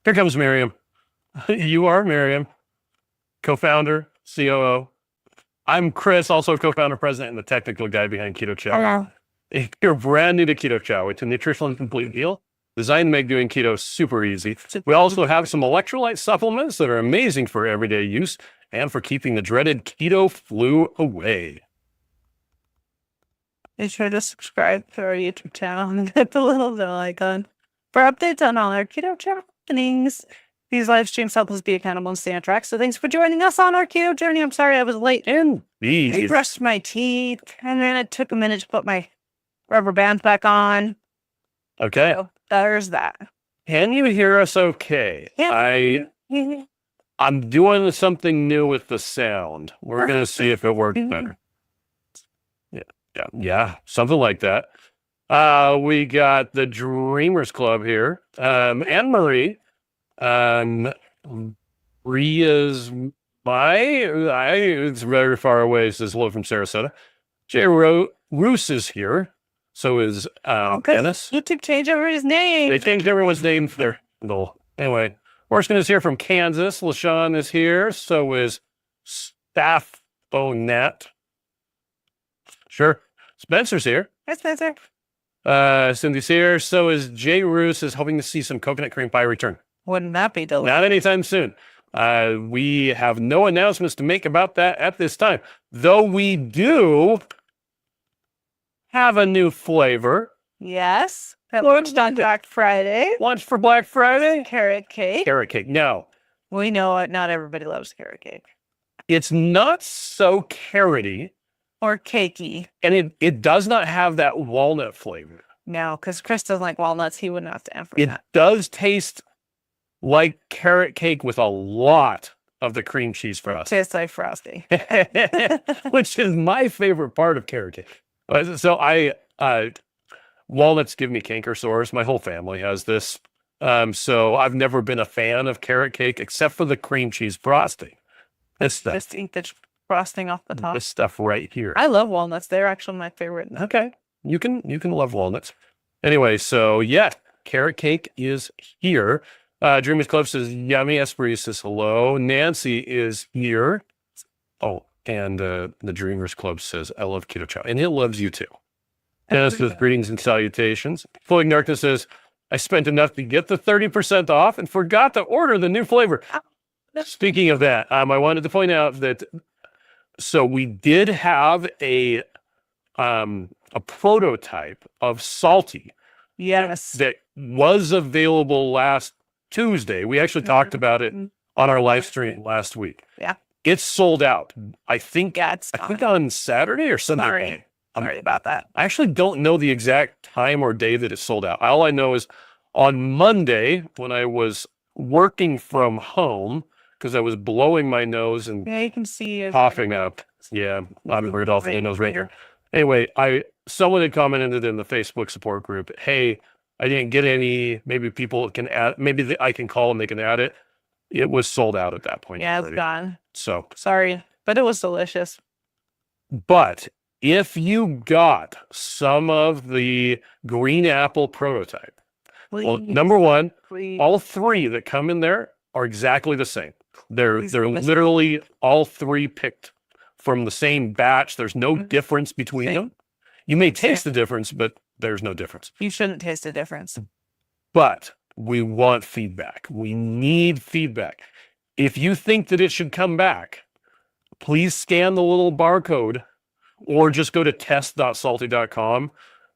Here comes Miriam. You are Miriam, co-founder, COO. I'm Chris, also co-founder, president, and the technical guy behind Keto Chow. Hello. If you're brand new to Keto Chow, it's a nutritional and complete meal designed to make doing keto super easy. We also have some electrolyte supplements that are amazing for everyday use and for keeping the dreaded keto flu away. Be sure to subscribe to our YouTube channel and hit the little bell icon for updates on all our Keto Chow happenings. These live streams help us be accountable and stay on track. So thanks for joining us on our keto journey. I'm sorry I was late. Indeed. I brushed my teeth and then it took a minute to put my rubber bands back on. Okay. So there's that. Can you hear us okay? Yeah. I'm doing something new with the sound. We're going to see if it works better. Yeah, something like that. We got the Dreamers Club here. Anne-Marie. Ria's it's very far away, says hello from Sarasota. Jay Roos is here. So is Dennis. YouTube changed everybody's name. They changed everyone's name for their handle. Anyway, Orston is here from Kansas. LaShawn is here. So is Staff Bonette. Sure. Spencer's here. Hi, Spencer. Cindy's here. So is Jay Roos is hoping to see some coconut cream pie return. Wouldn't that be delicious? Not anytime soon. We have no announcements to make about that at this time, though we do have a new flavor. Yes. That launched on Black Friday. Launched for Black Friday? Carrot cake. Carrot cake. No. We know it. Not everybody loves carrot cake. It's not so carroty. Or cakey. And it does not have that walnut flavor. No, because Chris doesn't like walnuts. He would not stand for that. It does taste like carrot cake with a lot of the cream cheese frosting. Tastes like frosting. Which is my favorite part of carrot cake. So walnuts give me canker sores. My whole family has this. So I've never been a fan of carrot cake except for the cream cheese frosting. This stuff. Just eat the frosting off the top. This stuff right here. I love walnuts. They're actually my favorite. Okay. You can love walnuts. Anyway, so yeah, carrot cake is here. Dreamers Club says yummy. Esprit says hello. Nancy is here. Oh, and the Dreamers Club says I love Keto Chow, and it loves you too. Dennis says greetings and salutations. Floating Darkness says I spent enough to get the 30% off and forgot to order the new flavor. Speaking of that, I wanted to point out that so we did have a prototype of SALTT. Yes. That was available last Tuesday. We actually talked about it on our live stream last week. Yeah. It's sold out. I think it's on Saturday or Sunday. Sorry about that. I actually don't know the exact time or day that it sold out. All I know is on Monday when I was working from home, because I was blowing my nose and you can see coughing up. Yeah, I'm Rudolph nose right here. Anyway, someone had commented in the Facebook support group, hey, I didn't get any, maybe people can add, maybe I can call and they can add it. It was sold out at that point. Yeah, it's gone. So sorry, but it was delicious. But if you got some of the green apple prototype, well, number one, all three that come in there are exactly the same. They're literally all three picked from the same batch. There's no difference between them. You may taste the difference, but there's no difference. You shouldn't taste the difference. But we want feedback. We need feedback. If you think that it should come back, please scan the little barcode or just go to test.salty.com,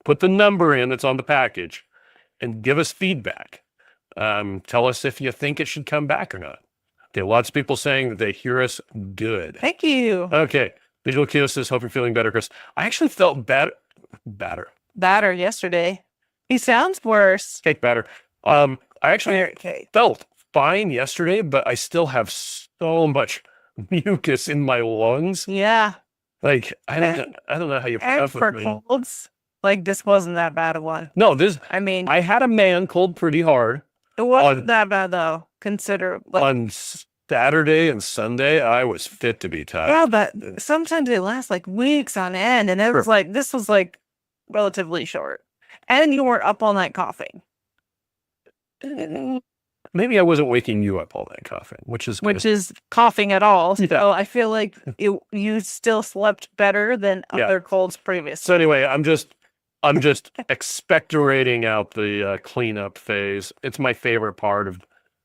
put the number in that's on the package, and give us feedback. Tell us if you think it should come back or not. Okay, lots of people saying that they hear us good. Thank you. Okay. Visual Keto says, hope you're feeling better, Chris. I actually felt batter yesterday. He sounds worse. Cake batter. I actually felt fine yesterday, but I still have so much mucus in my lungs. Yeah. Like, I don't know how you put up with me. Colds, like, this wasn't that bad a one. No, I had a man cold pretty hard. It wasn't that bad, though. Consider on Saturday and Sunday, I was fit to be tied. Yeah, but sometimes they last like weeks on end, and it was like this was like relatively short, and you were up all night coughing. maybe I wasn't waking you up all that coughing, which is which is coughing at all. Yeah. So I feel like you still slept better than other colds previous. So anyway, I'm just expectorating out the cleanup phase. It's my favorite part of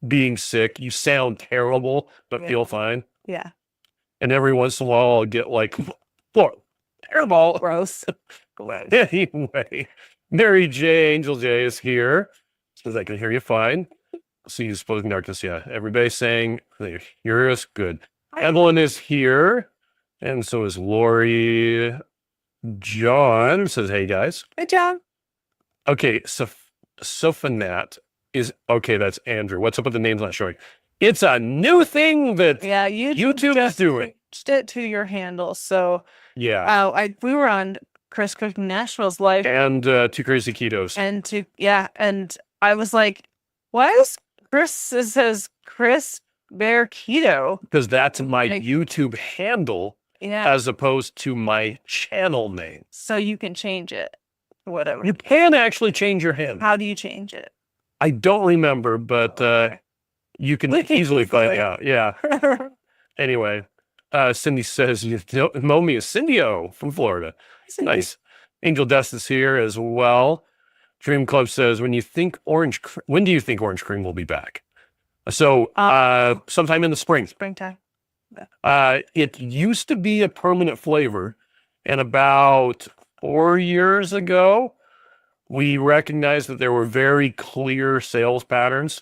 being sick. You sound terrible, but feel fine. Yeah. And every once in a while, I'll get like, terrible. Gross. Anyway, Mary J, Angel J is here. Says I can hear you fine. See you supposing darkness. Yeah. Everybody's saying they hear us. Good. Evelyn is here. And so is Lori. John says, hey guys. Hey, John. Okay. So Sofanat is okay. That's Andrew. What's up with the names not showing? It's a new thing that YouTube is doing. Switched it to your handle. So yeah. We were on Chris Cooking Nashville's live and Two Crazy Ketos. And I was like, why is Chris, it says Chris Bear Keto? Because that's my YouTube handle as opposed to my channel name. So you can change it. Whatever. You can actually change your handle. How do you change it? I don't remember, but you can easily find out. Yeah. Anyway, Cindy says, you know me as Cindy-O from Florida. Nice. Angel Dust is here as well. Dream Club says, when do you think orange cream will be back? So sometime in the spring. Springtime. It used to be a permanent flavor, and about 4 years ago, we recognized that there were very clear sales patterns.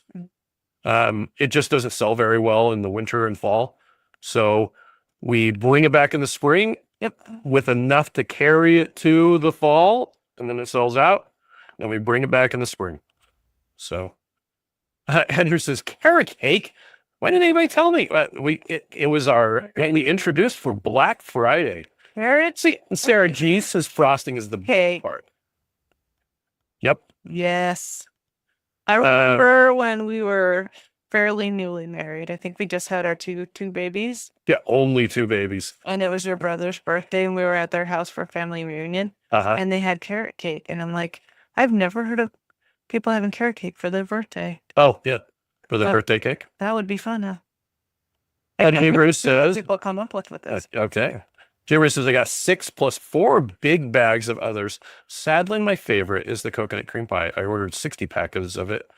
It just doesn't sell very well in the winter and fall. So we bring it back in the spring with enough to carry it to the fall, and then it sells out. Then we bring it back in the spring. So Andrew says, carrot cake? Why didn't anybody tell me? It was we introduced for Black Friday. Carrot? See, Sarah G says frosting is the best part. Yep. Yes. I remember when we were fairly newly married. I think we just had our two babies. Yeah, only 2 babies. And it was your brother's birthday, and we were at their house for a family reunion. And they had carrot cake. And I'm like, I've never heard of people having carrot cake for their birthday. Oh, yeah. For the birthday cake? That would be fun, huh? And Bruce says, people come up with this. Okay. Jerry says, I got 6 plus 4 big bags of others. Sadly, my favorite is the coconut cream pie. I ordered 60 packets of it,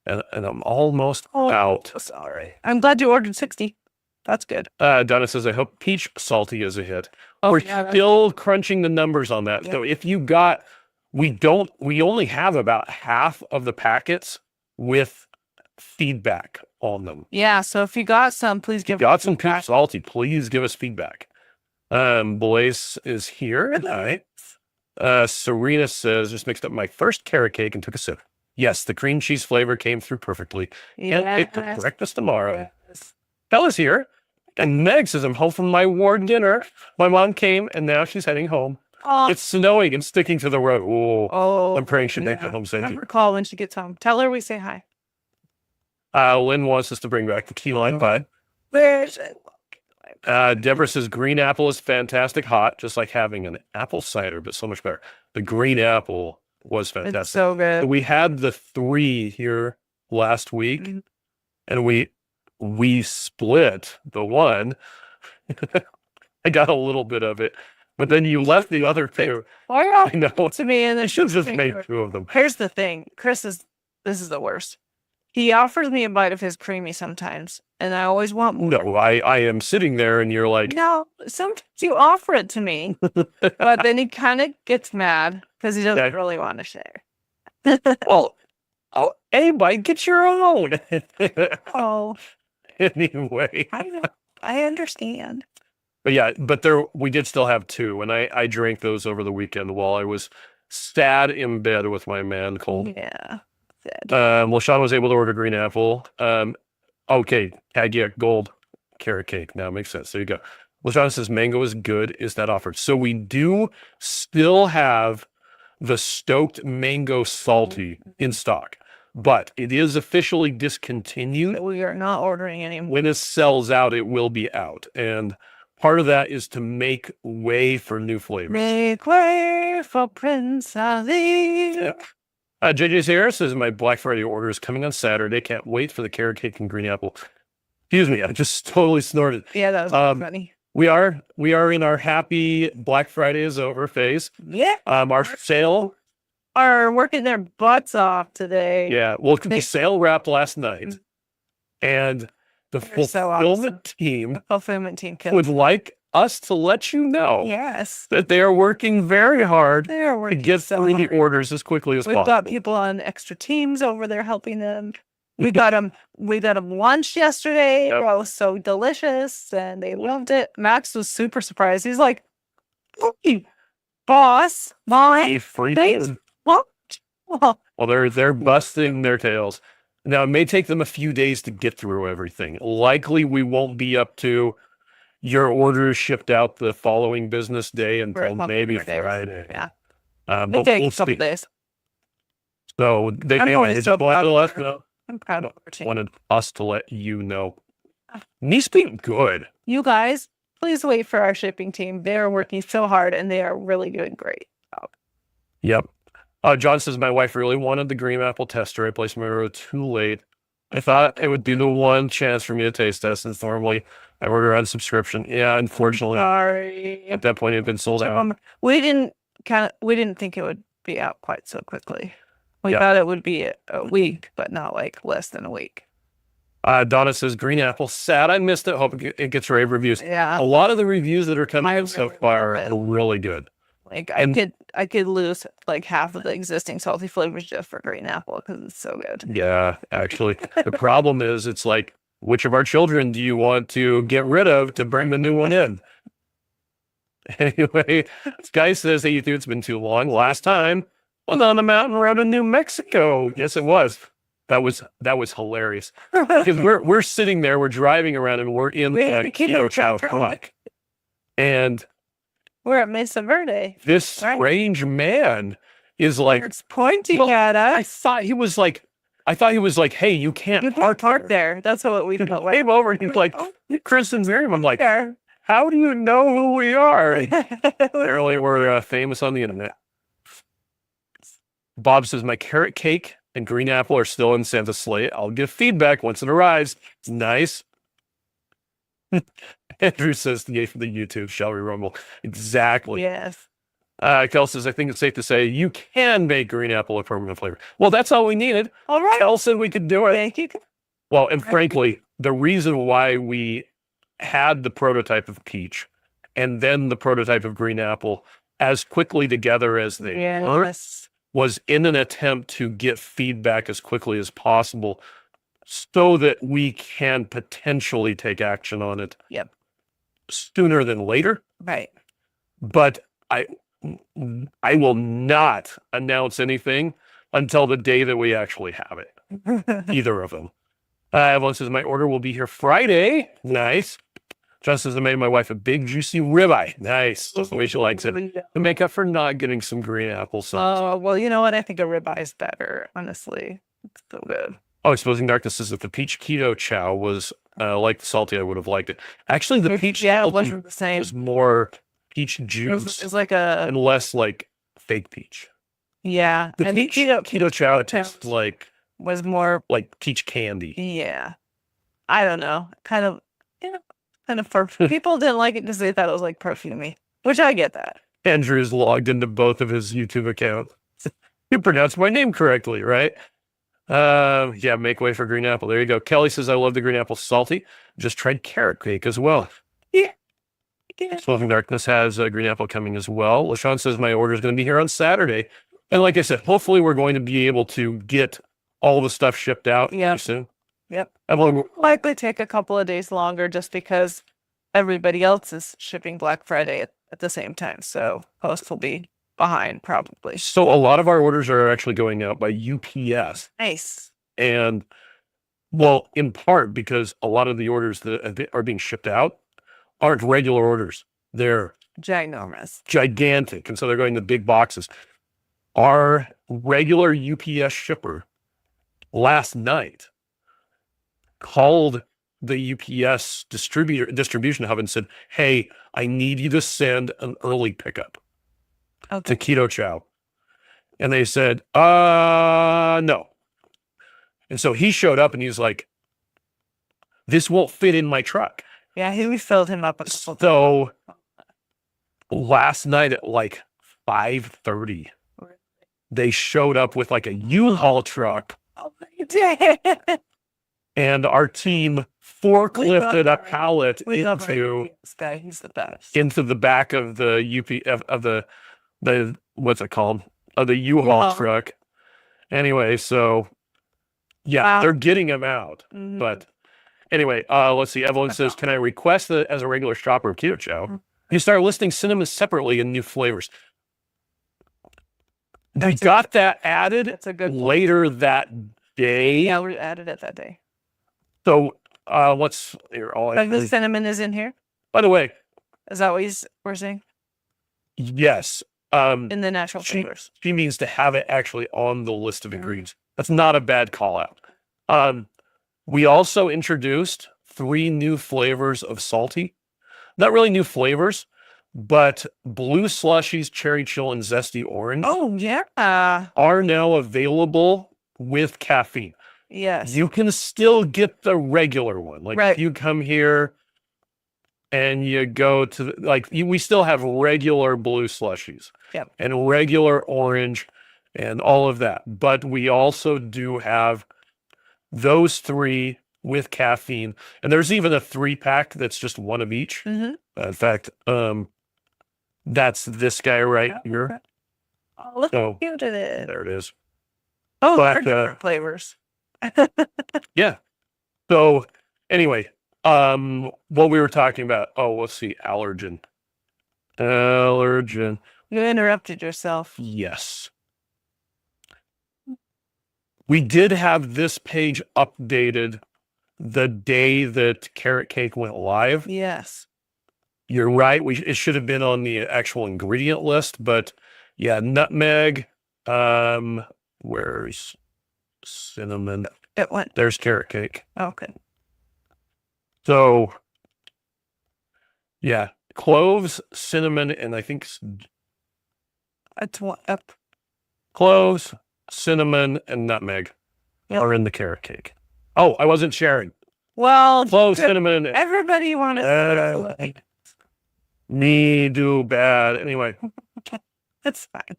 and I'm almost out. Sorry. I'm glad you ordered 60. That's good. Donna says, I hope peach salty is a hit. We're still crunching the numbers on that. So if you got, we only have about half of the packets with feedback on them. Yeah. So if you got some, please give us some peach salty. Please give us feedback. Blaze is here. Nice. Serena says, just mixed up my first carrot cake and took a sip. Yes, the cream cheese flavor came through perfectly. Can't wait for breakfast tomorrow. Bella's here. And Meg says, I'm home from my ward dinner. My mom came, and now she's heading home. It's snowing and sticking to the road. I'm praying she makes it home safely. Have her call when she gets home. Tell her we say hi. Lynn wants us to bring back the key lime pie. Where is it? Deborah says green apple is fantastic hot, just like having an apple cider, but so much better. The green apple was fantastic. It's so good. We had the 3 here last week, and we split the one. I got a little bit of it, but then you left the other thing. I know. To me, and I should have just made 2 of them. Here's the thing. This is the worst. He offers me a bite of his creamy sometimes, and I always want more. No, I am sitting there, and you're like, no, sometimes you offer it to me, but then he kind of gets mad because he doesn't really want to share. Well, anybody get your own. Anyway. I understand. But yeah, we did still have 2, and I drank those over the weekend while I was sad in bed with my man cold. Yeah. Sean was able to order green apple. Okay, gold carrot cake. Now it makes sense. There you go. LaShawn says mango is good. Is that offered? So we do still have the stoked mango salty in stock, but it is officially discontinued. We are not ordering anymore. When it sells out, it will be out. And part of that is to make way for new flavors. Make way for Prince Ali. Yeah. JJ Sierra says my Black Friday order is coming on Saturday. Can't wait for the carrot cake and green apple. Excuse me, I just totally snorted. Yeah, that was funny. We are in our happy Black Friday is over phase. Yeah. Our sale are working their butts off today. Yeah, well, the sale wrapped last night, and the fulfillment team would like us to let you know yes that they are working very hard they are working to get through the orders as quickly as possible. We've got people on extra teams over there helping them. We got them lunch yesterday. Yep. It was so delicious, and they loved it. Max was super surprised. He's like, "Hey, boss, my what?" Well, they're busting their tails. Now, it may take them a few days to get through everything. Likely, we won't be up to your order shipped out the following business day until maybe Friday. Yeah. But it takes a couple days. So they I'm proud of our team. Wanted us to let you know. These being good. You guys, please wait for our shipping team. They are working so hard, and they are really doing great. Yep. John says, my wife really wanted the green apple tester. I placed my order too late. I thought it would be the one chance for me to taste test, since normally I order on subscription. Yeah, unfortunately. Sorry. At that point, it had been sold out. We didn't think it would be out quite so quickly. We thought it would be a week, but not like less than a week. Donna says, green apple, sad I missed it. Hope it gets rave reviews. Yeah. A lot of the reviews that are coming out so far are really good. Like I could lose like half of the existing salty flavors just for green apple because it's so good. Yeah, actually. The problem is it's like, which of our children do you want to get rid of to bring the new one in? Anyway, this guy says, hey, you think it's been too long. Last time was on the mountain road in New Mexico. Yes, it was. That was hilarious. Because we're sitting there, we're driving around, and we're in the Keto Chow truck. And we're at Mesa Verde. This strange man is like, it's pointing at us. I thought he was like, hey, you can't park there. That's what we felt like. Came over and he's like, Chris and Miriam. I'm like, how do you know who we are? Apparently we're famous on the internet. Bob says, my carrot cake and green apple are still in Santa's sleigh. I'll give feedback once it arrives. It's nice. Andrew says, yay for the YouTube, shall we rumble? Exactly. Yes. Kel says, I think it's safe to say you can make green apple a permanent flavor. Well, that's all we needed. All right. Kel said we could do it. Thank you. Well, and frankly, the reason why we had the prototype of peach and then the prototype of green apple as quickly together as they were was in an attempt to get feedback as quickly as possible so that we can potentially take action on it sooner than later. Right. But I will not announce anything until the day that we actually have it. Either of them. Evelyn says, my order will be here Friday. Nice. John says, I made my wife a big, juicy ribeye. Nice. That's the way she likes it. To make up for not getting some green apple sauce. Oh, well, you know what? I think a ribeye is better, honestly. It's so good. Oh, Exposing Darkness says, if the peach keto chow was like the salty, I would have liked it. Actually, the peach it wasn't the same. Was more peach juice. It's like and less like fake peach. Yeah. The and peach keto chow tastes like was more like peach candy. Yeah. I don't know. Kind of people didn't like it because they thought it was like perfumey, which I get that. Andrew's logged into both of his YouTube accounts. You pronounced my name correctly, right? Yeah, make way for green apple. There you go. Kelly says, I love the green apple salty. Just tried carrot cake as well. Yeah. Exposing Darkness has green apple coming as well. LaShawn says, my order is going to be here on Saturday. And like I said, hopefully we're going to be able to get all the stuff shipped out soon. Yep. Likely take a couple of days longer just because everybody else is shipping Black Friday at the same time. So post will be behind probably. So a lot of our orders are actually going out by UPS. Nice. And well, in part because a lot of the orders that are being shipped out aren't regular orders. They're ginormous, gigantic. And so they're going to big boxes. Our regular UPS shipper last night called the UPS distribution hub and said, hey, I need you to send an early pickup to Keto Chow. And they said, no. And so he showed up and he was like, this won't fit in my truck. Yeah, we filled him up. So last night at like 5:30, they showed up with like a U-Haul truck. Oh, they did. And our team forklifted a pallet into this guy. He's the best. Into the back of the of the what's it called? Of the U-Haul truck. Anyway, so yeah, they're getting him out. Mm-hmm. But anyway, let's see. Evelyn says, can I request that as a regular shopper of Keto Chow, you start listing cinnamon separately in new flavors? They got that added That's a good later that day. Yeah, we added it that day. So what's here? The cinnamon is in here. By the way, is that what we're saying? Yes. In the natural flavors. She means to have it actually on the list of ingredients. That's not a bad call out. We also introduced 3 new flavors of salty. Not really new flavors, but blue slushies, cherry chill, and zesty orange. Oh, yeah. Are now available with caffeine. Yes. You can still get the regular one. Like if you come here and you go to we still have regular blue slushies and regular orange and all of that. But we also do have those 3 with caffeine. And there's even a 3-pack that's just one of each. Mm-hmm. In fact, that's this guy right here. Oh, look how cute it is. There it is. Oh, they're different flavors. Yeah. So anyway, what we were talking about. Oh, let's see. Allergen. You interrupted yourself. Yes. We did have this page updated the day that carrot cake went live. Yes. You're right. It should have been on the actual ingredient list, but yeah, nutmeg. Where's cinnamon? It went. There's carrot cake. Okay. So yeah, cloves, cinnamon, and I think cloves, cinnamon, and nutmeg are in the carrot cake. Oh, I wasn't sharing. Well, cloves, cinnamon. Everybody wanted. Me do bad. Anyway. It's fine.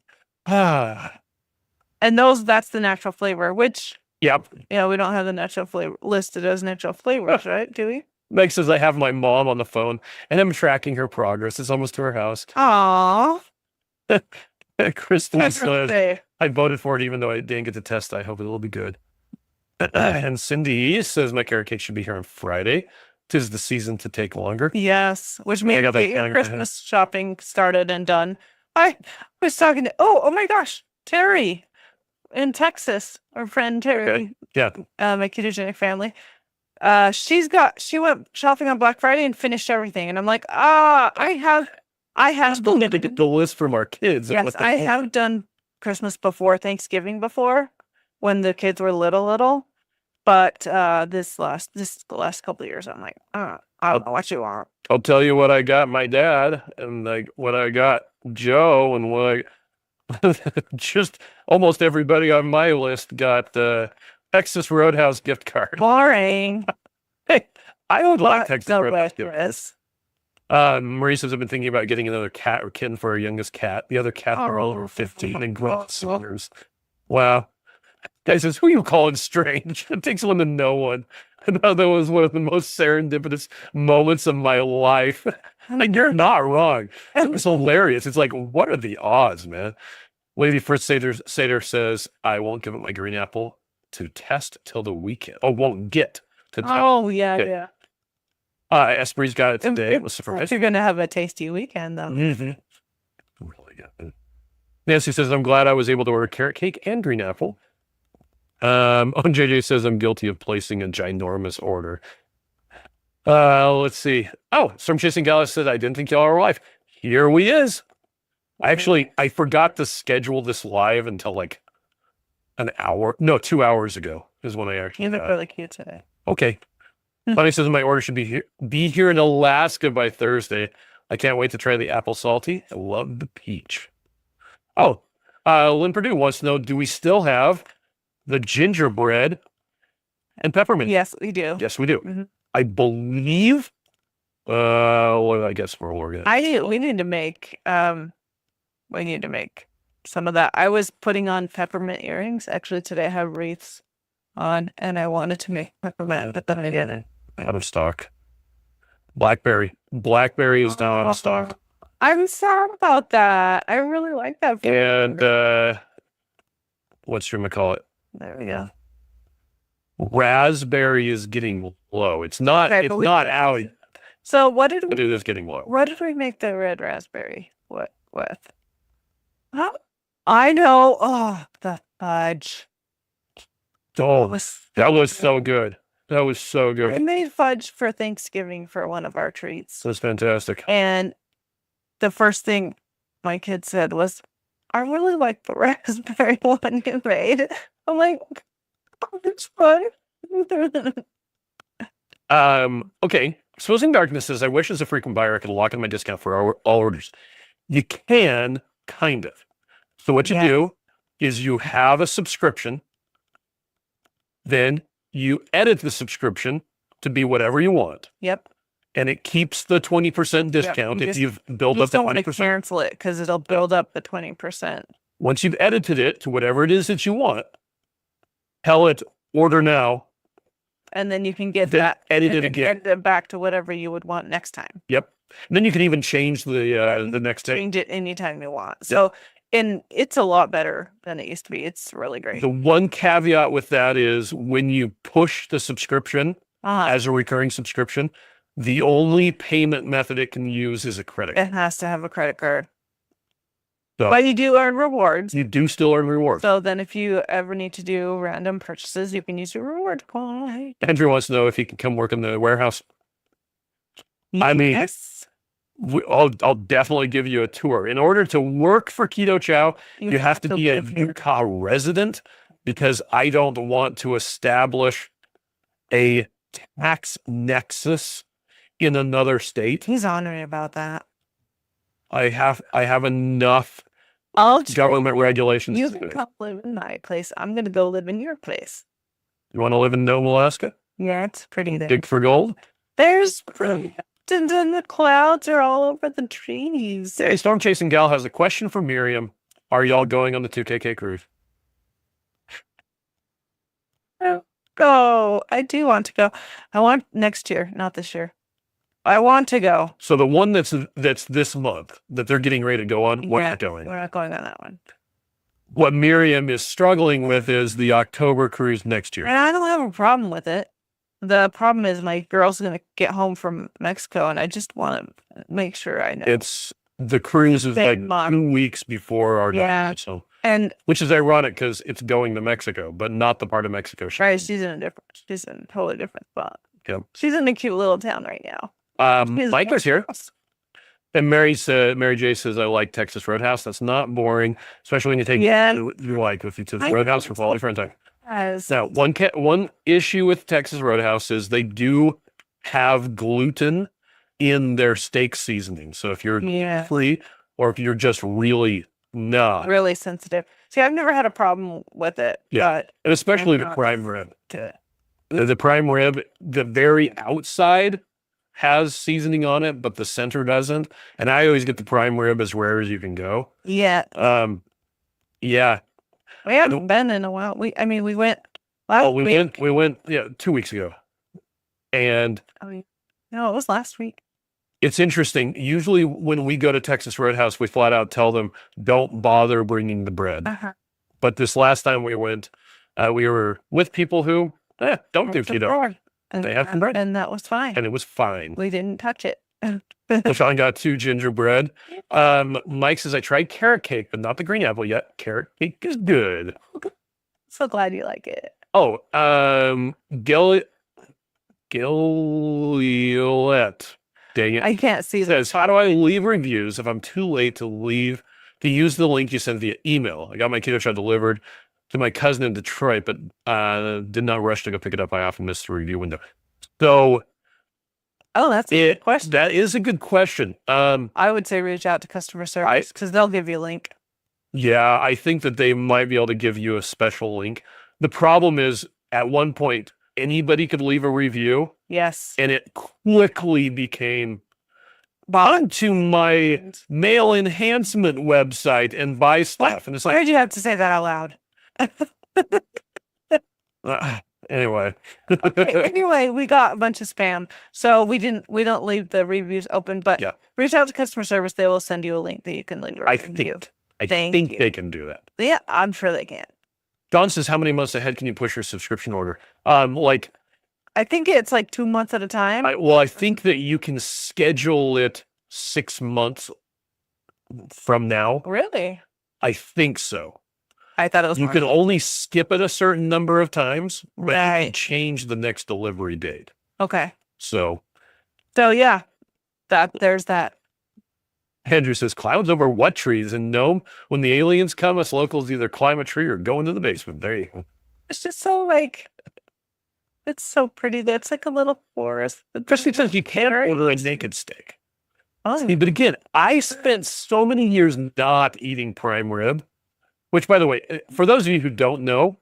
And that's the natural flavor, which we don't have the natural flavor listed as natural flavors, right? Do we? Meg says I have my mom on the phone and I'm tracking her progress. It's almost to her house. Aww. Kristen says I voted for it even though I didn't get to test. I hope it will be good. And Cindy says my carrot cake should be here on Friday. 'Tis the season to take longer. Yes, which means your Christmas shopping started and done. I was talking to oh my gosh, Cherie in Texas, our friend Cherie. Okay. Yeah. My ketogenic family. She went shopping on Black Friday and finished everything. And I'm like, I have still need to get the list from our kids. Yes, I have done Christmas before, Thanksgiving before, when the kids were little. But this last couple of years, I'm like, I don't know what you want. I'll tell you what I got my dad and like what I got Joe and what just almost everybody on my list got Texas Roadhouse gift card. Boring. Hey, I would like Texas Roadhouse gift card. Marie says I've been thinking about getting another cat or kitten for our youngest cat. The other cats are all over 15 and grown swimmers. Wow. Guy says, who are you calling strange? It takes one to know one. And that was one of the most serendipitous moments of my life. Like, you're not wrong. It was hilarious. It's like, what are the odds, man? Lady First Seder says, I won't give it my green apple to test till the weekend. Oh, won't get to test. Oh, yeah. Esprit's got it today. It was surprised. You're going to have a tasty weekend, though. Mm-hmm. Really good. Nancy says, I'm glad I was able to order carrot cake and green apple. JJ says I'm guilty of placing a ginormous order. Let's see. Oh, Storm Chasing Gallus said I didn't think y'all were live. Here we is. I forgot to schedule this live until like 2 hours ago is when I actually. You look really cute today. Okay. Bonnie says my order should be here in Alaska by Thursday. I can't wait to try the apple salty. I love the peach. Oh, Lynn Purdue wants to know, do we still have the gingerbread and peppermint? Yes, we do. Yes, we do. Mhm. I believe, well, I guess we're organized. We need to make some of that. I was putting on peppermint earrings. Actually, today I have wreaths on, and I wanted to make peppermint, but then I didn't. Out of stock. Blackberry is now out of stock. I'm sad about that. I really like that. And what's your call it? There we go. Raspberry is getting low. It's not. Okay, it's but we- not out. So what did It is getting low. What did we make the red raspberry with? Huh? I know. Oh, the fudge. Oh, that was so good. That was so I good. made fudge for Thanksgiving for one of our treats. That was fantastic. And the first thing my kid said was, I really like the raspberry one you made. I'm like, oh, it's fun. Okay. Exposing Darkness says, I wish as a frequent buyer I could lock in my discount for all orders. You can, kind of. So what you do is you have a subscription, then you edit the subscription to be whatever you want. Yep. And it keeps the 20% discount if you've built up Just the don't want to 20%. cancel it because it'll build up the 20%. Once you've edited it to whatever it is that you want, tell it order now, And then you can get then that edit it again. edit it back to whatever you would want next time. Yep. And then you can even change the next day. Change it anytime you want. So, and it's a lot better than it used to be. It's really great. The one caveat with that is when you push the subscription Uh-huh. as a recurring subscription, the only payment method it can use is a credit. It has to have a credit card. So- But you do earn rewards. You do still earn rewards. So then if you ever need to do random purchases, you can use your reward coin. Andrew wants to know if he can come work in the warehouse. I mean, Yes. I'll definitely give you a tour. In order to work for Keto Chow, you have to be a live here. Utah resident because I don't want to establish a tax nexus in another state. He's honoring about that. I have enough I'll government regulations. You to can do it. come live in my place. I'm gonna go live in your place. You want to live in Nome, Alaska? Yeah, it's pretty there. Dig for gold? There's and then the clouds are all over the trees. Hey, Storm Chasing Gal has a question for Miriam. Are y'all going on the 2KK cruise? Oh, I do want to go. I want next year, not this year. I want to go. So the one that's this month that they're getting ready to go on, we're not going. We're not going on that one. What Miriam is struggling with is the October cruise next year. And I don't have a problem with it. The problem is my girl's gonna get home from Mexico, and I just want to make sure I know. It's the cruise is Big like month. 2 weeks before our Yeah. night, so And which is ironic because it's going to Mexico, but not the part of Mexico. right, she's in a totally different spot. Yep. She's in a cute little town right now. Mike was here. And Mary J says, I like Texas Roadhouse. That's not boring, especially when you take you like if you took I- Roadhouse for quality friend time. As Now, one issue with Texas Roadhouse is they do have gluten in their steak seasoning. So if you're free or if you're just really not, really sensitive. See, I've never had a problem with it. Yeah. and especially the not prime rib. But The prime rib, the very outside has seasoning on it, but the center doesn't. And I always get the prime rib as rare as you can go. yeah, Yeah. we haven't been in a while. We went last week. We went 2 weeks ago. And No, it was last week. it's interesting. Usually when we go to Texas Roadhouse, we flat out tell them, don't bother bringing the bread. Uh-huh. But this last time we went, we were with people who don't do keto. They have some bread. And that was fine. And it was fine. We didn't touch it. So Sean got 2 gingerbread. Mike says, I tried carrot cake, but not the green apple yet. Carrot cake is good. So glad you like it. Oh, Gillette. Dang it. I can't see Says, how do I leave reviews if I'm too late to use the link you sent via email? I got my Keto Chow delivered to my cousin in Detroit, but did not rush to go pick it up. I often missed the review window. So that's a good question. That is a good question. I would say reach out to customer service because they'll give you a link. Yeah, I think that they might be able to give you a special link. The problem is, at one point, anybody could leave a review, Yes. and it quickly became onto my male enhancement website and buy stuff. And it's Why like, did you have to say that out loud? anyway. Okay, anyway, we got a bunch of spam, so we don't leave the reviews open, but Yeah. reach out to customer service. They will send you a link that you can leave a I review. think Thank you. they can do that. Yeah, I'm sure they can. John says, how many months ahead can you push your subscription order? I think it's like 2 months at a time. I think that you can schedule it 6 months from now. Really? I think so. I thought it was You more. can only skip it a certain number of times, but you can Right. change the next delivery date. Okay. So So yeah, there's that. Andrew says, clouds over what trees? And no, when the aliens come, us locals either climb a tree or go into the basement. There you go. It's just so like, it's so pretty. That's like a little forest. Especially since you can't order a naked steak. Oh, See, but again, I spent so many years not eating prime rib, which, by the way, for those of you who don't know,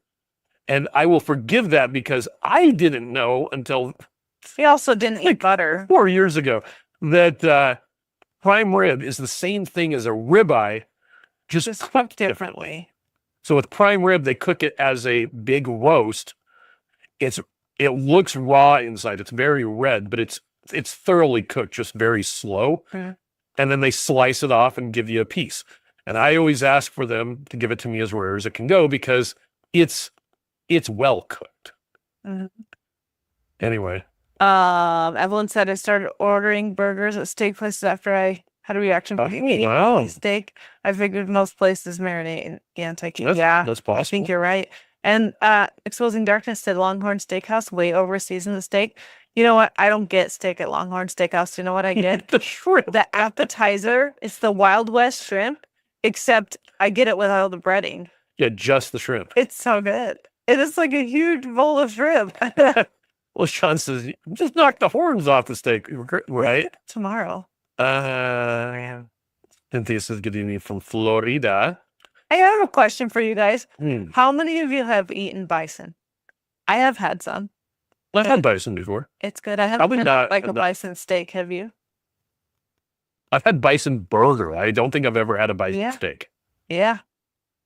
and I will forgive that because I didn't know until we also didn't eat butter. 4 years ago that prime rib is the same thing as a ribeye, just cooked Differently. So with prime rib, they cook it as a big roast. It looks raw inside. It's very red, but it's thoroughly cooked, just very slow. Mhm. And then they slice it off and give you a piece. And I always ask for them to give it to me as rare as it can go because it's well cooked. Mhm. Anyway, Evelyn said I started ordering burgers at steak places after I had a reaction from eating wow, steak. I figured most places marinate anti-heat. that's, Yeah, that's I possible. think you're right. And Exposing Darkness said Longhorn Steakhouse way over seasoned the steak. You know what? I don't get steak at Longhorn Steakhouse. You know what I get? The shrimp. The appetizer. It's the Wild West shrimp, except I get it without the breading. Yeah, just the shrimp. It's so good. It is like a huge bowl of shrimp. Well, Sean says, just knock the horns off the steak, right? Tomorrow. Cynthia says, good evening from Florida. I have a question for you guys. Hmm. How many of you have eaten bison? I have had some. I've had bison before. It's good. I Probably haven't not- had like a not- bison steak. Have you? I've had bison burger. I don't think I've ever had a bison Yeah. steak. Yeah.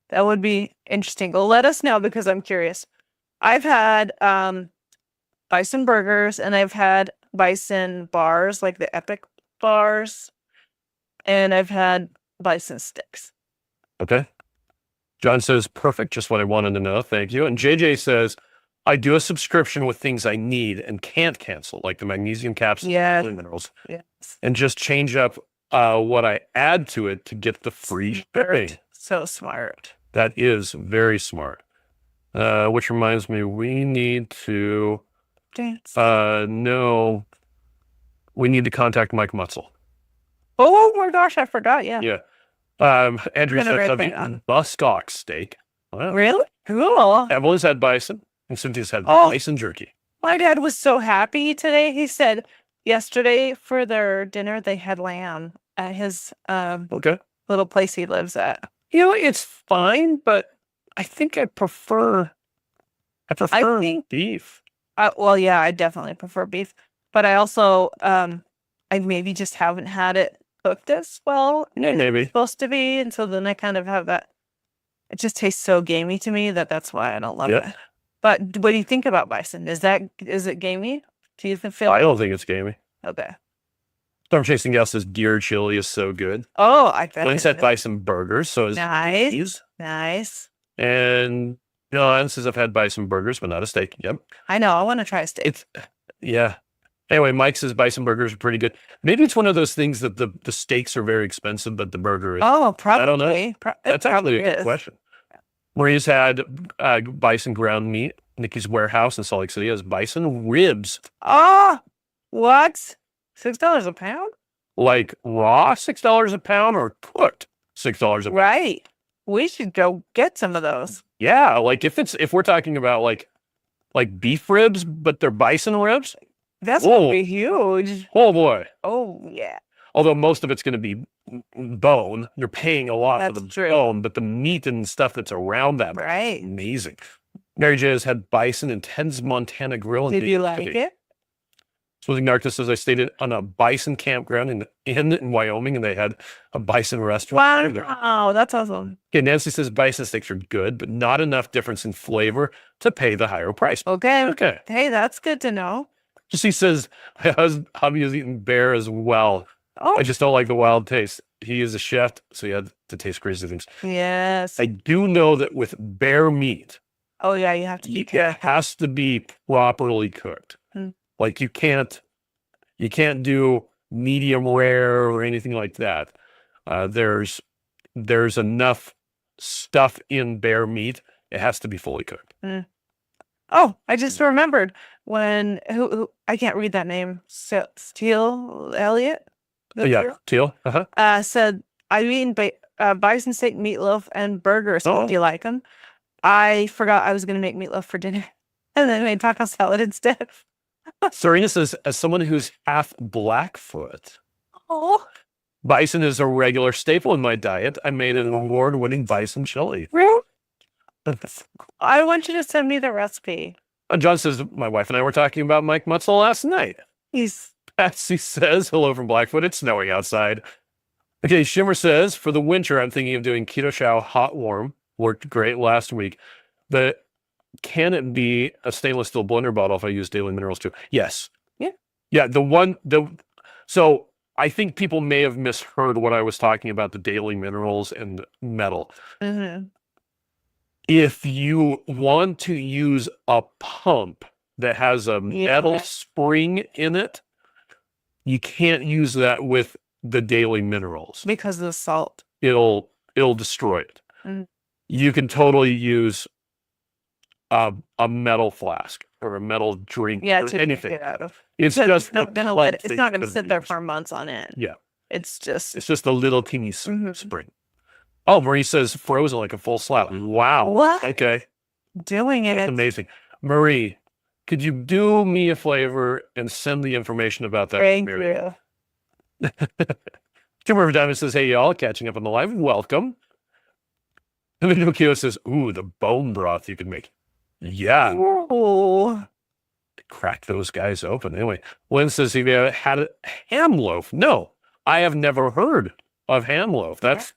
That would be interesting. Well, let us know because I'm curious. I've had bison burgers and I've had bison bars, like the Epic bars, and I've had bison sticks. Okay. John says, perfect. Just what I wanted to know. Thank you. And JJ says, I do a subscription with things I need and can't cancel, like the magnesium capsules Yeah. and minerals, Yes. and just change up what I add to it to get the free shipping. So smart. That is very smart. Which reminds me, we need to Dance. no, we need to contact Mike Mutzel. Oh my gosh, I forgot. Yeah. Yeah. Andrew Gonna said write something that down. muskox steak. Well, Really? Cool. Evelyn's had bison and Cynthia's had Oh. bison jerky. My dad was so happy today. He said yesterday for their dinner they had lamb at his Okay. little place he lives at. You know, it's fine, but I think I prefer think- beef. Well, yeah, I definitely prefer beef, but I also I maybe just haven't had it cooked as well Yeah, as it's maybe. supposed to be, and so then I kind of have that. It just tastes so gamey to me that's why I don't love Yeah. it. But what do you think about bison? Is it gamey? Do you feel I don't think it's gamey. okay? Storm Chasing Gal says deer chili is so good. Oh, I bet. Lynn's had bison burgers, so is Nice, these. nice. And John says I've had bison burgers, but not a steak. Yep. I know. I want to try a steak. It's yeah. Anyway, Mike says bison burgers are pretty good. Maybe it's one of those things that the steaks are very expensive, but the burger is. Oh, probably. I don't know. It That's actually probably a good is. question. Marie's had bison ground meat. Nikki's Warehouse in Salt Lake City has bison ribs, Oh, what? $6 a pound? like raw $6 a pound or cooked $6 a pound. Right. We should go get some of those. Yeah, like if we're talking about like beef ribs, but they're bison ribs. That's Whoa. gonna be huge. Oh boy. Oh yeah. Although most of it's going to be bone. You're paying a lot for the That's true. bone, but the meat and stuff that's around that, Right. amazing. Mary J has had bison and Tens Montana Grill. Did you like it? Swizzy Narcus says I stayed on a bison campground in Wyoming, and they had a bison restaurant. Wow, that's awesome. Okay, Nancy says bison steaks are good, but not enough difference in flavor to pay the higher price. Okay. Okay. Hey, that's good to know. She says my hubby is eating bear as well. Oh, I just don't like the wild taste. He is a chef, so he had to taste crazy things. yes. I do know that with bear meat, Oh, yeah, you have to be it careful. has to be properly cooked. Hmm. Like you can't do medium rare or anything like that. There's enough stuff in bear meat. It has to be fully cooked. Oh, I just remembered when who I can't read that name. Steele Elliott. Yeah, teal. Said I've eaten bison steak, meatloaf, and burgers. Oh. Do you like them? I forgot I was going to make meatloaf for dinner, and then made taco salad instead. Serena says, as someone who's half Blackfoot, Oh, bison is a regular staple in my diet. I made an award-winning bison chili. really? I want you to send me the recipe. John says, my wife and I were talking about Mike Mutzel last night. He's Patsy says, hello from Blackfoot. It's snowing outside. Okay, Shimmer says, for the winter, I'm thinking of doing Keto Chow hot warm. Worked great last week. But can it be a stainless steel blender bottle if I use daily minerals too? Yes. Yeah. Yeah, so I think people may have misheard what I was talking about, the daily minerals and metal. If you want to use a pump that has a metal spring in it, you can't use that with the daily minerals. because of the salt. It'll destroy it. Mm. You can totally use a metal flask or a metal drink Yeah, or to anything. Get out of. It's Because just it's not gonna it's not gonna sit there for months on end. Yeah. It's just It's just a little teeny Mhm. spring. Oh, Marie says frozen like a full slab. Wow. what Okay. doing it. That's amazing. Marie, could you do me a favor and send the information about that? Thank Mary? you. Tim River Diamond says, hey, y'all, catching up on the live. Welcome. And then Nokia says, ooh, the bone broth you can make. Yeah. Oh, Crack those guys open. Anyway, Lynn says, have you ever had a ham loaf? No, I have never heard of ham loaf. That's,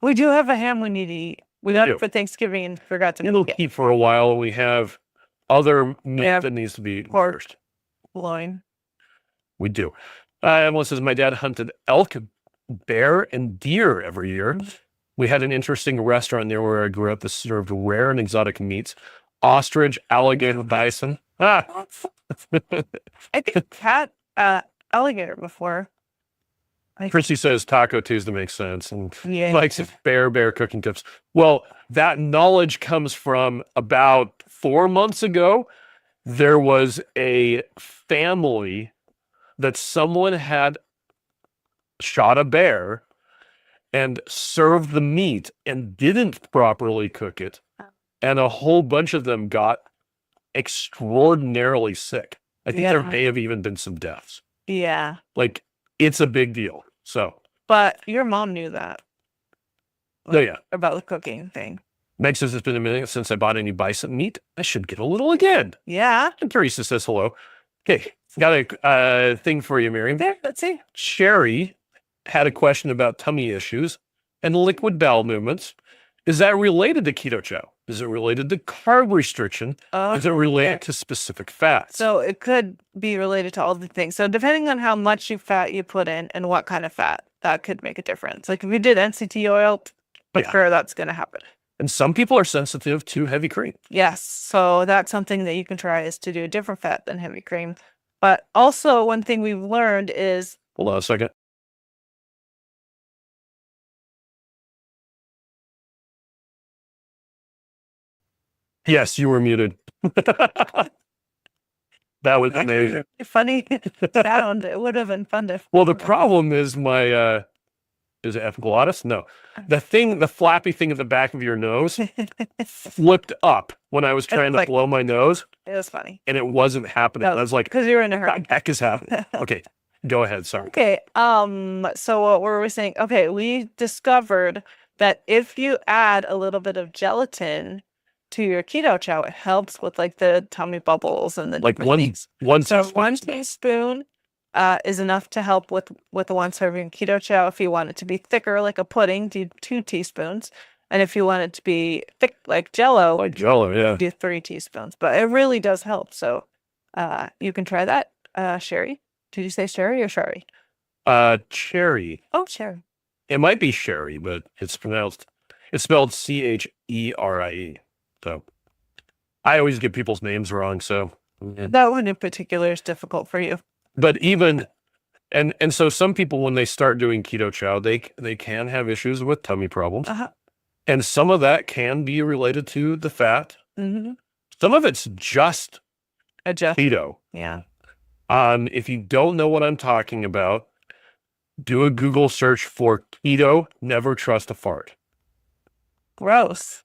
we do have a ham we need to eat. We got do. it for Thanksgiving and forgot to it'll make it. keep for a while. We have other meat have that needs to be eaten pork. first. Loin. We do. Emily says, my dad hunted elk, bear, and deer every year. We had an interesting restaurant near where I grew up that served rare and exotic meats. Ostrich, alligator, bison. I think I've had alligator before. Chrissy says Taco Tuesday makes sense. And Yeah. likes bear cooking tips. Well, that knowledge comes from about 4 months ago. There was a family that someone had shot a bear and served the meat and didn't properly cook it. And a whole bunch of them got extraordinarily sick. I think there Yeah. may have even been some deaths. Yeah. Like, it's a big deal. So, But your mom knew that oh yeah. about the cooking thing. Meg says it's been a minute since I bought any bison meat. I should get a little again. Yeah. And Teresa says hello. Okay, got a thing for you, Miriam. There, let's see. Cherie had a question about tummy issues and liquid bowel movements. Is that related to Keto Chow? Is it related to carb restriction? Is it related to specific fats? So it could be related to all the things. So depending on how much fat you put in and what kind of fat, that could make a difference. Like if you did NCT oil, for Yeah. sure that's going to happen. And some people are sensitive to heavy cream. Yes. So that's something that you can try is to do a different fat than heavy cream. But also one thing we've learned is Hold on a second. Yes, you were muted. That was amazing. funny sound. It would have been fun to. Well, the problem is my is it epiglottis? No. The flappy thing at the back of your nose flipped up when I was trying to like- blow my nose, It was funny and it wasn't happening. No, I was like, because you were in a what hurry. the heck is happening? Okay. Go ahead. Sorry. Okay. So what were we saying? Okay, we discovered that if you add a little bit of gelatin to your keto chow, it helps with like the tummy bubbles and the Like different one, things. one. So 1 teaspoon is enough to help with the 1 serving keto chow. If you want it to be thicker, like a pudding, do 2 teaspoons. And if you want it to be thick like Jello, Like Jello, yeah. do 3 teaspoons. But it really does help. So you can try that. Cherie, did you say Cherie or Cherie? Cherie. Oh, Cherie. It might be Cherie, but it's spelled Cherie. So I always get people's names wrong. So, That one in particular is difficult for you. but even, and so some people, when they start doing keto chow, they can have issues with tummy problems. Uh-huh. And some of that can be related to the fat. Mm-hmm. Some of it's just Adjust. keto. Yeah. If you don't know what I'm talking about, do a Google search for keto, never trust a fart. Gross.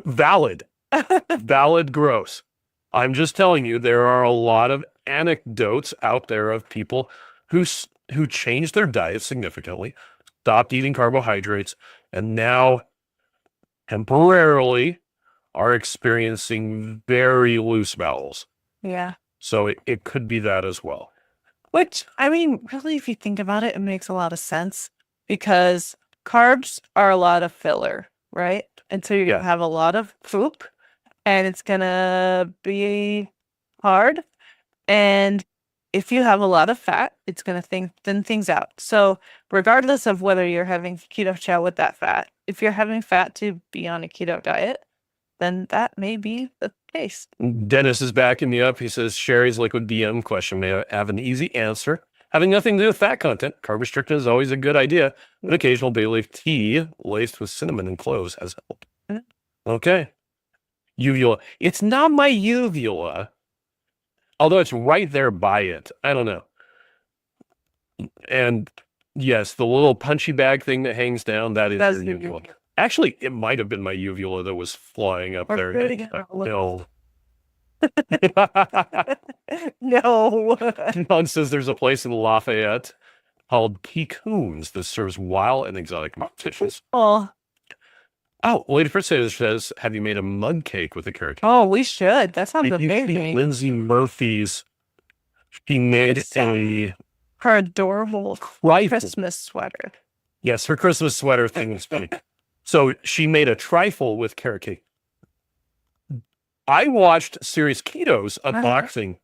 Valid, gross. I'm just telling you, there are a lot of anecdotes out there of people who changed their diet significantly, stopped eating carbohydrates, and now temporarily are experiencing very loose bowels. Yeah. So it could be that as well. Which, I mean, really, if you think about it, it makes a lot of sense because carbs are a lot of filler, right? And so you're going Yeah. to have a lot of poop and it's going to be hard. And if you have a lot of fat, it's going to thin things out. So regardless of whether you're having keto chow with that fat, if you're having fat to be on a keto diet, then that may be the case. Dennis is backing me up. He says, Sherry's liquid DM question may have an easy answer. Having nothing to do with fat content, carb restriction is always a good idea. An occasional bay leaf tea laced with cinnamon and cloves has helped. Okay. Uvula. It's not my uvula, although it's right there by it. I don't know. And yes, the little punchy bag thing that hangs down, that is That's your the uvula. uvula. Actually, it might have been my uvula that was flying up We're there. pretty good. No. No. John says there's a place in Lafayette called Pecoons that serves wild and exotic fishes. Oh, Lady Fritz says, have you made a mug cake with a carrot cake? we should. That sounds Did you see amazing. Lindsay Murphy's, she made a Her adorable trifle. Christmas sweater. Yes, her Christmas sweater thing was funny. So she made a trifle with carrot cake. I watched Serious Keto's unboxing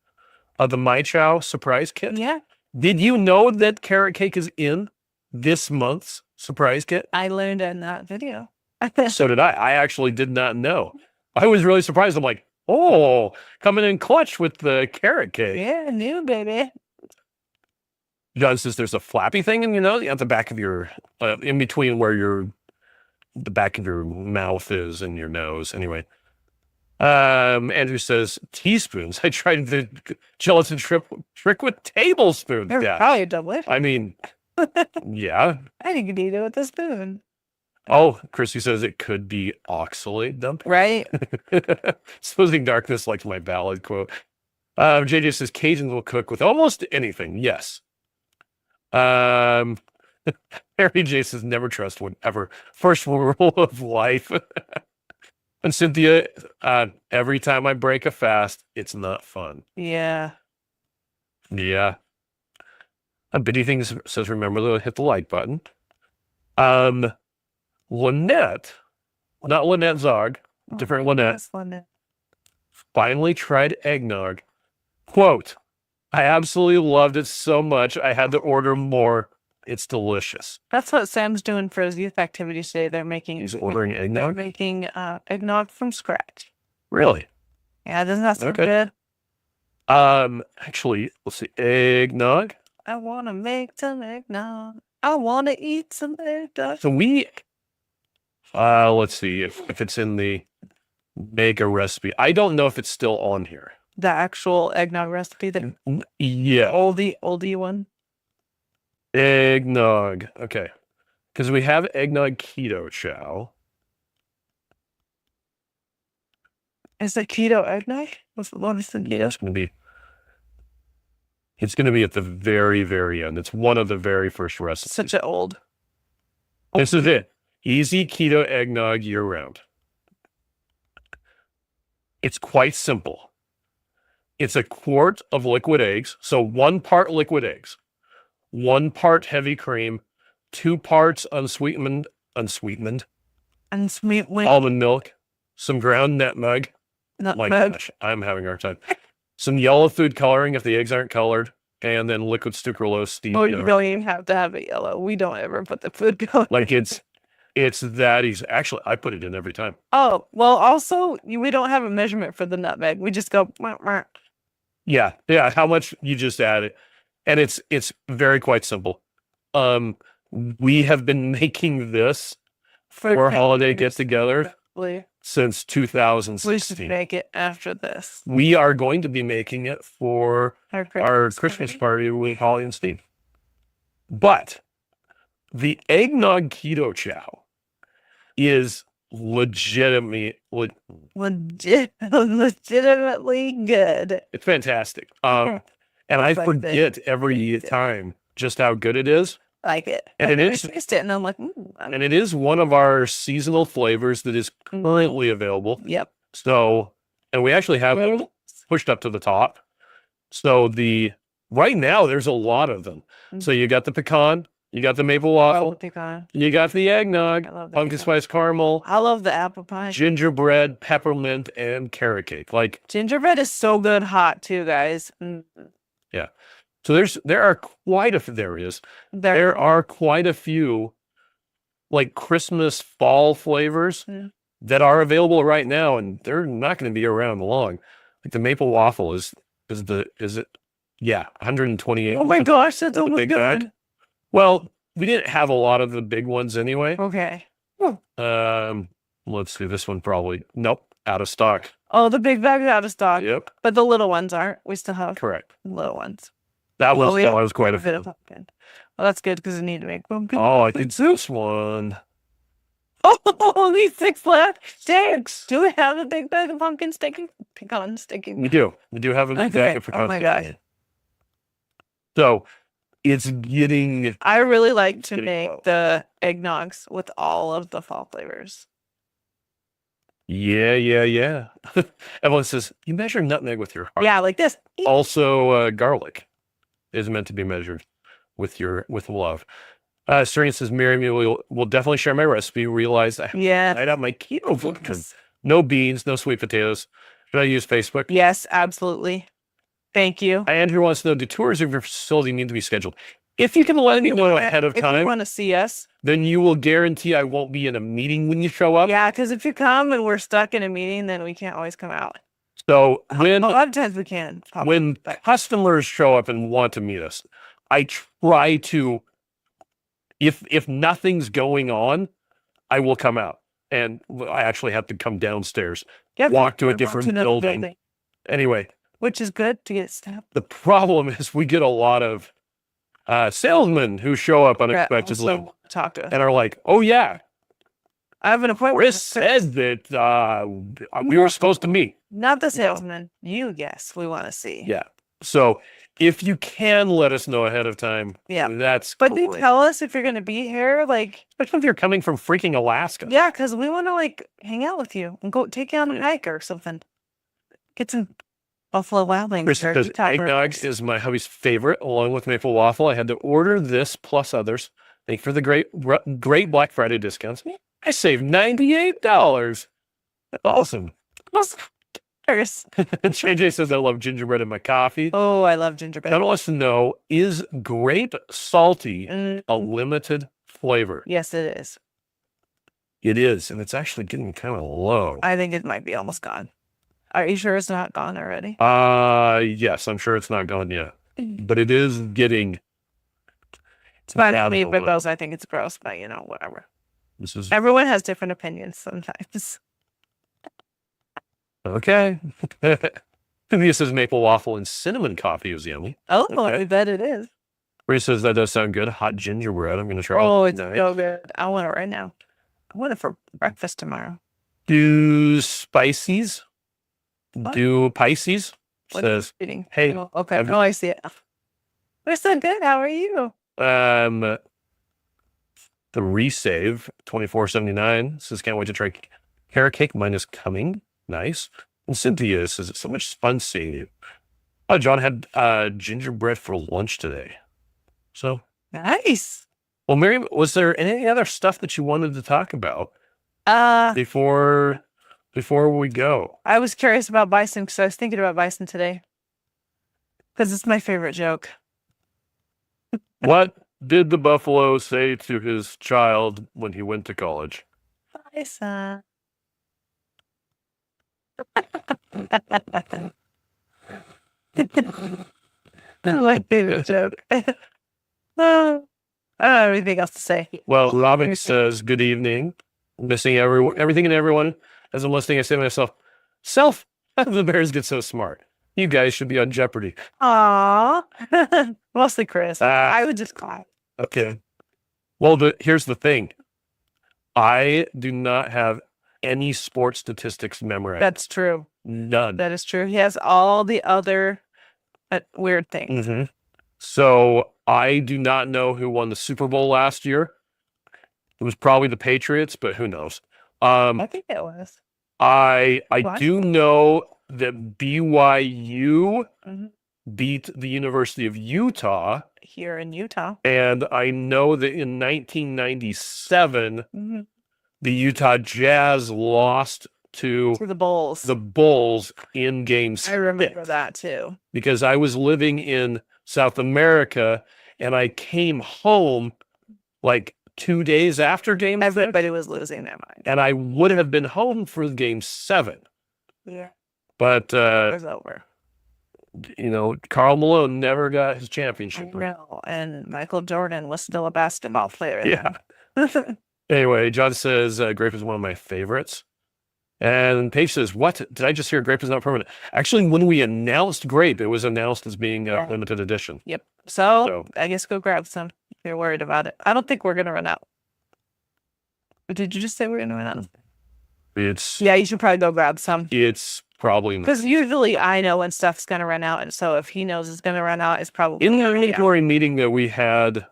of the My Chow surprise kit. Yeah. Did you know that carrot cake is in this month's surprise kit? I learned in that video. So did I. I actually did not know. I was really surprised. I'm like, oh, coming in clutch with the carrot cake. Yeah, new baby. John says there's a flappy thing in your nose at the back of your, in between where the back of your mouth is and your nose. Anyway. Andrew says teaspoons. I tried the gelatin trick with tablespoons. They're Yeah. probably double it. I mean, yeah. I think you need it with a spoon. Oh, Christy says it could be oxalate dumping. Right? Supposing darkness, like my ballad quote. JJ says Cajuns will cook with almost anything. Yes. Harry J says never trust one ever. First rule of life. And Cynthia, every time I break a fast, it's not fun. Yeah. Yeah. Bitty Things says remember to hit the like button. Lynette, not Lynette Zog, different Lynette, That's Lynette. finally tried eggnog. Quote, I absolutely loved it so much I had to order more. It's delicious. That's what Sam's doing for his youth activities today. They're making He's ordering they're eggnog? making eggnog from scratch. Really? Yeah, doesn't that sound Okay. good? Actually, let's see. Eggnog. I wanna make some eggnog. I wanna eat some eggnog. So let's see if it's in the mega recipe. I don't know if it's still on here. The actual eggnog recipe, the Yeah. oldie one. Eggnog. Okay. Because we have eggnog keto chow. Is it keto eggnog? What's the one? Is the keto? It's going to be. It's going to be at the very, very end. It's one of the very first recipes. Such an old. This is it. Easy keto eggnog year round. It's quite simple. It's a quart of liquid eggs. So 1 part liquid eggs, 1 part heavy cream, 2 parts unsweetened And sweet with almond milk, some ground nutmeg. My nutmeg. gosh, I'm having a hard time. Some yellow food coloring if the eggs aren't colored, and then liquid sucralose steamed. Oh, you don't even have to have it yellow. We don't ever put the food going. Like it's that easy. Actually, I put it in every time. Oh, well, also, we don't have a measurement for the nutmeg. We just go, "Wah, wah." Yeah. How much you just add it, and it's very quite simple. We have been making this for holiday get together since We should 2016. make it after this. We are going to be making it for Our our Christmas party with Holly and Steve. But the eggnog keto chow is legitimately Legitimately good. it's fantastic. And I Like forget every time just how good it is. Like it. And it I is- taste it and I'm like, And it is one of our seasonal flavors that is currently available. yep. So, and we actually have it pushed up to the top. So right now there's a lot of them. So you got the pecan, you got the maple waffle, Pecan. you got the eggnog, I love the pumpkin pecan. spice caramel, I love the apple pie. gingerbread, peppermint, and carrot cake. Like, Gingerbread is so good hot too, guys. so there are quite a few like Christmas fall flavors Yeah. that are available right now, and they're not going to be around long. Like the maple waffle is it? Yeah, 128. Oh my gosh, that's almost big bag. good. Well, we didn't have a lot of the big ones anyway. Okay. Let's see, this one probably out of stock. Oh, the big bag is out of stock, Yep, but the little ones aren't. We still have correct. little ones. That was yeah. quite a A bit few. of pumpkin. Well, that's good because I need to make pumpkin. Oh, I think this one. Oh, only 6 left. Thanks. Do we have a big bag of pumpkin sticking? Pecan sticking. We do have a Okay. bag of Oh my pecans. gosh. So it's getting I really like to Getting make low. the eggnogs with all of the fall flavors. yeah. Everyone says you measure nutmeg with your heart. Yeah, like this. Also, garlic is meant to be measured with love. Serena says, Mary, will definitely share my recipe. Realize I Yeah. tried out my keto version. No beans, no sweet potatoes. Should I use Facebook? Yes, absolutely. Thank you. Andrew wants to know, do tours of your facility need to be scheduled? If you can let me know ahead of If you time, want to see us. then you will guarantee I won't be in a meeting when you show up. Yeah, because if you come and we're stuck in a meeting, then we can't always come out. So A lot of times we can. when customers show up and want to meet us, I try to, if nothing's going on, I will come out. And I actually have to come downstairs, walk to a different another building. Anyway, which is good to get stuff. the problem is we get a lot of salesmen who show up unexpectedly Also talk to us. and are like, oh yeah, I have an appointment. Chris said that we were supposed to meet. Not the salesman. You guess we want to see. Yeah. So if you can let us know ahead of time, Yeah. that's But do cool. tell us if you're going to be here. Like, Especially if you're coming from freaking Alaska. yeah, because we want to like hang out with you and go take you on a hike or something. Get some Buffalo Wild Wings. Chris or says Utah eggnog burgers. is my hubby's favorite, along with maple waffle. I had to order this plus others. Thank you for the great Black Friday discounts. I saved $98. That's awesome. Cheers. JJ says I love gingerbread in my coffee. Oh, I love gingerbread. That wants to know, is grape salty Mm, a limited flavor? yes, it is. It is, and it's actually getting kind of low. I think it might be almost gone. Are you sure it's not gone already? Yes, I'm sure it's not gone yet, but it is getting. It's fine down for me, a little but I think it's gross, but you know, whatever. This is Everyone has different opinions sometimes. okay. This says maple waffle and cinnamon coffee is yummy. Oh, Okay. I bet it is. Rhea says that does sound good. Hot gingerbread. I'm gonna try. Oh, it it's tonight. so good. I want it right now. I want it for breakfast tomorrow. Do Pisces? What? Do Pisces? What Says eating? hey, Oh, okay. have- Oh, I see it. We're so good. How are you? The resave 2479 says can't wait to try carrot cake. Mine is coming. Nice. And Cynthia says it's so much fun seeing you. Oh, John had gingerbread for lunch today. So Nice. well, Miriam, was there any other stuff that you wanted to talk about before we go? I was curious about bison because I was thinking about bison today. Because it's my favorite joke. What did the buffalo say to his child when he went to college? Bison. My favorite joke. I don't have anything else to say. Well, Robin says, good evening. Missing everything and everyone. As I'm listening, I say to myself, the bears get so smart. You guys should be on Jeopardy. Aw. Mostly Chris. Ah. I would just clap. Okay. Well, here's the thing. I do not have any sports statistics memorized. That's true. None. That is true. He has all the other weird things. Mm-hmm. So I do not know who won the Super Bowl last year. It was probably the Patriots, but who knows? I think it was. I What? do know that BYU Mhm. beat the University of Utah, Here in Utah. and I know that in 1997 Mhm. the Utah Jazz lost to To the Bulls. the Bulls in Game I remember 6 that too. because I was living in South America and I came home like 2 days after Game 6, Everybody was losing their mind. and I would have been home for Game 7. Yeah. But, It was over. Karl Malone never got his I championship ring. know. And Michael Jordan was still a basketball player. Yeah. then. Anyway, John says Grape is one of my favorites. And Paige says, what? Did I just hear Grape is not permanent? Actually, when we announced Grape, it was announced as being a Yeah. limited edition. Yep. So So- I guess go grab some if you're worried about it. I don't think we're gonna run out. But did you just say we're gonna run out? It's Yeah, you should probably go grab some. it's probably Because usually I know when stuff's gonna run out, and so if he knows it's gonna run out, it's probably in the inventory meeting that we had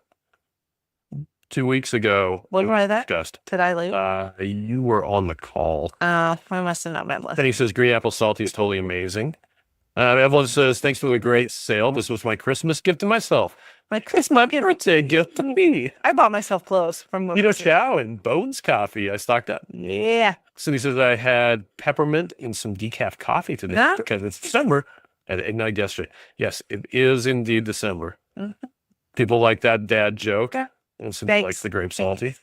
2 weeks ago. What was that? Discussed. Did I leave? You were on the call. I must have not been listening. Then he says green apple salty is totally amazing. Evelyn says, thanks for the great sale. This was my Christmas gift to myself. My Christmas gift. Birthday gift to me. I bought myself clothes from Keto Chow and Bones coffee. I stocked up. Yeah. Cindy says I had peppermint and some decaf coffee today Huh? because it's December. I had Eggnog yesterday. Yes, it is indeed December. Mhm. People like that dad joke. Okay. And Cindy Thanks. likes the grape salty.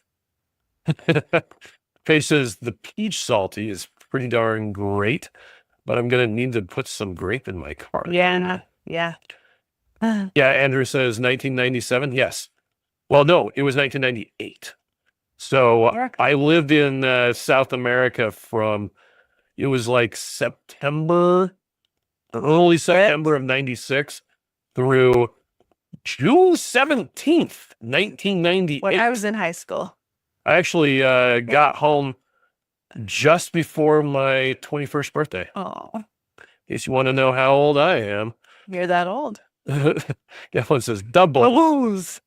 Paige says the peach salty is pretty darn great, but I'm going to need to put some grape in my cart. Yeah. Yeah. Yeah, Andrew says 1997. Yes. Well, no, it was 1998. So America. I lived in South America it was like early September of 96 through June 17th, 1998. When I was in high school. I actually got home just before my 21st birthday. Oh, In case you want to know how old I am. you're that old. Evelyn says double. Balloons.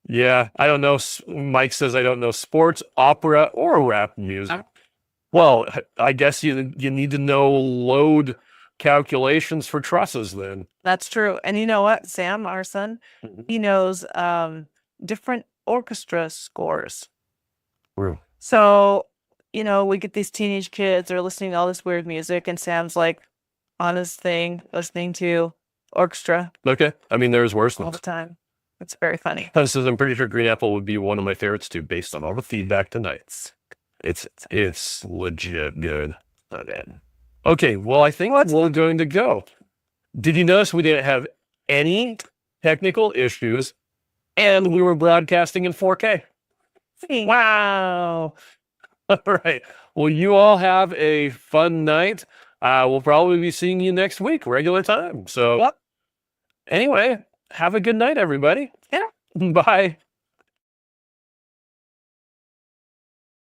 Yeah, I don't know. Mike says I don't know sports, opera, or rap music. Well, I guess you need to know load calculations for trusses then. That's true. And you know what? Sam, our son, Mhm. he knows different orchestra scores. True. So, we get these teenage kids, they're listening to all this weird music, and Sam's like on his thing, listening to orchestra Okay. I mean, there's worse all ones. the time. It's very funny. Says I'm pretty sure Green Apple would be one of my favorites too, based on all the feedback tonight. It's legit good. Okay, well, I think we're going to go. Did you notice we didn't have any technical issues, and we were broadcasting in 4K? Wow! All right. Well, you all have a fun night. We'll probably be seeing you next week, regular time. So, Yep. anyway, have a good night, everybody. Yeah. Bye.